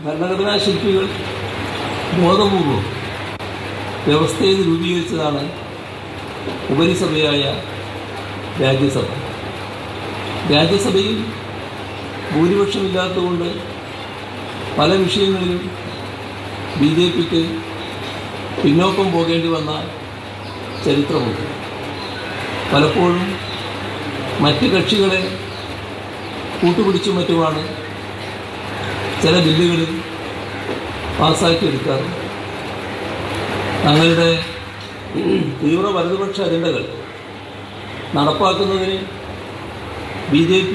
ഭരണഘടനാ ശില്പികൾ ബോധപൂർവം വ്യവസ്ഥയിൽ രൂപീകരിച്ചതാണ് ഉപരിസഭയായ രാജ്യസഭ. രാജ്യസഭയിൽ ഭൂരിപക്ഷമില്ലാത്തതുകൊണ്ട് പല വിഷയങ്ങളിലും BJPക്ക് പിന്നോക്കം പോകേണ്ടി വന്ന ചരിത്രമുണ്ട്. പലപ്പോഴും മറ്റ് കക്ഷികളെ കൂട്ടുപിടിച്ചും മറ്റുമാണ് ചില ബില്ലുകളിൽ പാസ്സാക്കിയെടുക്കാറ്. തങ്ങളുടെ തീവ്ര വലതുപക്ഷ അജണ്ടകൾ നടപ്പാക്കുന്നതിന് BJP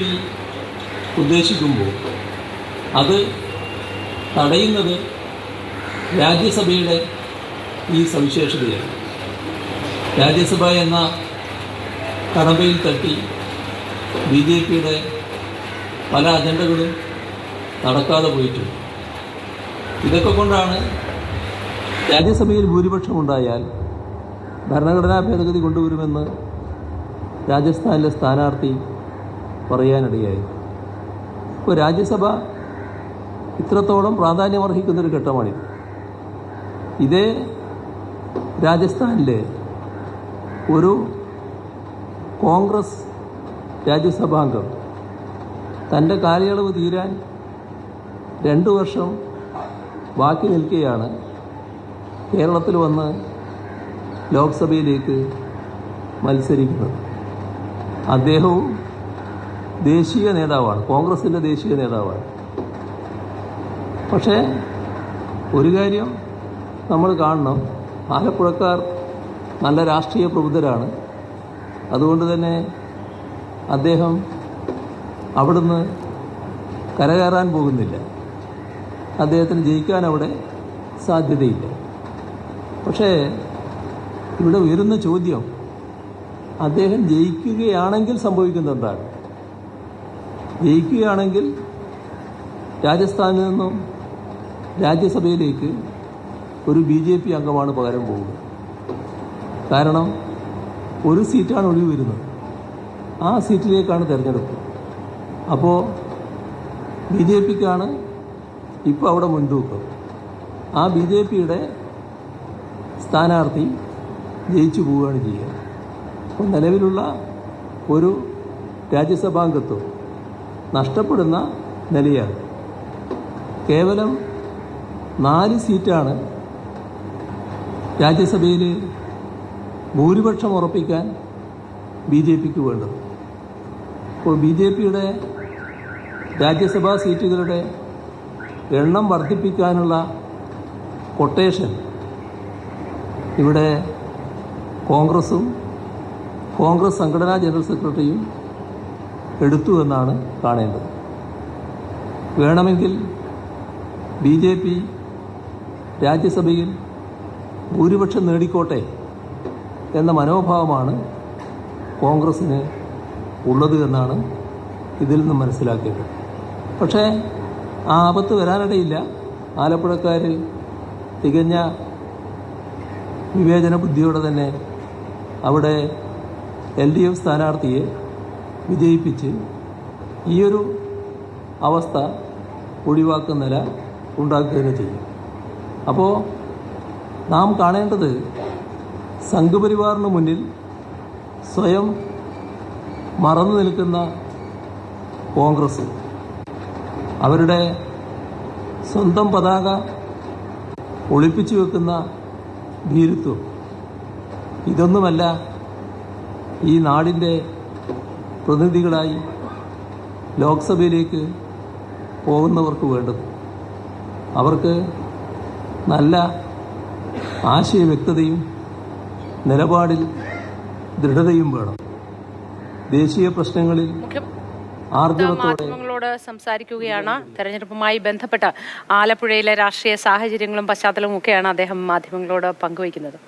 ഉദ്ദേശിക്കുമ്പോൾ അത് തടയുന്നത് രാജ്യസഭയുടെ ഈ സവിശേഷതയാണ്. രാജ്യസഭ എന്ന കടമ്പയിൽ തട്ടി BJPയുടെ പല അജണ്ടകളും നടക്കാതെ പോയിട്ടുണ്ട്. ഇതൊക്കെ കൊണ്ടാണ് രാജ്യസഭയിൽ ഭൂരിപക്ഷമുണ്ടായാൽ ഭരണഘടനാ ഭേദഗതി കൊണ്ടുവരുമെന്ന് രാജസ്ഥാനിലെ സ്ഥാനാർത്ഥി പറയാനിടയായി. ഇപ്പോൾ രാജ്യസഭ ഇത്രത്തോളം പ്രാധാന്യമർഹിക്കുന്നൊരു ഘട്ടമാണിത്. ഇതേ രാജസ്ഥാനിലെ ഒരു കോൺഗ്രസ് രാജ്യസഭാംഗം തൻ്റെ കാലയളവ് തീരാൻ 2 വർഷം ബാക്കി നിൽക്കെയാണ് കേരളത്തിൽ വന്ന് ലോക്സഭയിലേക്ക് മത്സരിക്കുന്നത്. അദ്ദേഹവും ദേശീയ നേതാവാണ്, കോൺഗ്രസിൻ്റെ ദേശീയ നേതാവാണ്. പക്ഷേ ഒരു കാര്യം നമ്മൾ കാണണം, ആലപ്പുഴക്കാർ നല്ല രാഷ്ട്രീയ പ്രബുദ്ധരാണ്. അതുകൊണ്ട് തന്നെ അദ്ദേഹം അവിടുന്ന് കരകയറാൻ പോകുന്നില്ല. അദ്ദേഹത്തിന് ജയിക്കാൻ അവിടെ സാധ്യതയില്ല. പക്ഷേ ഇവിടെ ഉയരുന്ന ചോദ്യം, അദ്ദേഹം ജയിക്കുകയാണെങ്കിൽ സംഭവിക്കുന്നത് എന്താണ്? ജയിക്കുകയാണെങ്കിൽ രാജസ്ഥാനിൽ നിന്നും രാജ്യസഭയിലേക്ക് ഒരു BJP അംഗമാണ് പകരം പോകുന്നത്. കാരണം ഒരു സീറ്റാണ് ഒഴിവ് വരുന്നത്, ആ സീറ്റിലേക്കാണ് തിരഞ്ഞെടുപ്പ്. അപ്പോൾ BJPക്കാണ് ഇപ്പോൾ അവിടെ മുൻതൂക്കം. ആ BJPയുടെ സ്ഥാനാർത്ഥി ജയിച്ചു പോവുകയാണ് ചെയ്യുക. അപ്പോൾ നിലവിലുള്ള ഒരു രാജ്യസഭാംഗത്വം നഷ്ടപ്പെടുന്ന നിലയാണ്. കേവലം 4 സീറ്റാണ് രാജ്യസഭയിൽ ഭൂരിപക്ഷം ഉറപ്പിക്കാൻ BJPക്ക് വേണ്ടത്. അപ്പോൾ BJPയുടെ രാജ്യസഭാ സീറ്റുകളുടെ എണ്ണം വർദ്ധിപ്പിക്കാനുള്ള കൊട്ടേഷൻ ഇവിടെ കോൺഗ്രസും കോൺഗ്രസ് സംഘടനാ ജനറൽ സെക്രട്ടറിയും എടുത്തു എന്നാണ് കാണേണ്ടത്. വേണമെങ്കിൽ BJP രാജ്യസഭയിൽ ഭൂരിപക്ഷം നേടിക്കോട്ടെ എന്ന മനോഭാവമാണ് കോൺഗ്രസ്സിന് ഉള്ളത് എന്നാണ് ഇതിൽ നിന്നും മനസ്സിലാക്കേണ്ടത്. പക്ഷേ ആ ആപത്ത് വരാനിടയില്ല. ആലപ്പുഴക്കാർ തികഞ്ഞ വിവേചന ബുദ്ധിയോടെ തന്നെ അവിടെ LDF സ്ഥാനാർത്ഥിയെ വിജയിപ്പിച്ച് ഈയൊരു അവസ്ഥ ഒഴിവാക്കുന്ന നില ഉണ്ടാക്കുക തന്നെ ചെയ്യും. അപ്പോൾ നാം കാണേണ്ടത്, സംഘപരിവാറിന് മുന്നിൽ സ്വയം മറന്നു നിൽക്കുന്ന കോൺഗ്രസ്, അവരുടെ സ്വന്തം പതാക ഒളിപ്പിച്ചു വെക്കുന്ന ഭീരുത്വം, ഇതൊന്നുമല്ല ഈ നാടിൻ്റെ പ്രതിനിധികളായി ലോക്സഭയിലേക്ക് പോകുന്നവർക്ക് വേണ്ടത്. അവർക്ക് നല്ല ആശയവ്യക്തതയും നിലപാടിൽ ദൃഢതയും വേണം. ദേശീയ പ്രശ്നങ്ങളിൽ മാധ്യമങ്ങളോട് സംസാരിക്കുകയാണ്. തെരഞ്ഞെടുപ്പുമായി ബന്ധപ്പെട്ട് ആലപ്പുഴയിലെ രാഷ്ട്രീയ സാഹചര്യങ്ങളും പശ്ചാത്തലവും ഒക്കെയാണ് അദ്ദേഹം മാധ്യമങ്ങളോട് പങ്കുവയ്ക്കുന്നത്.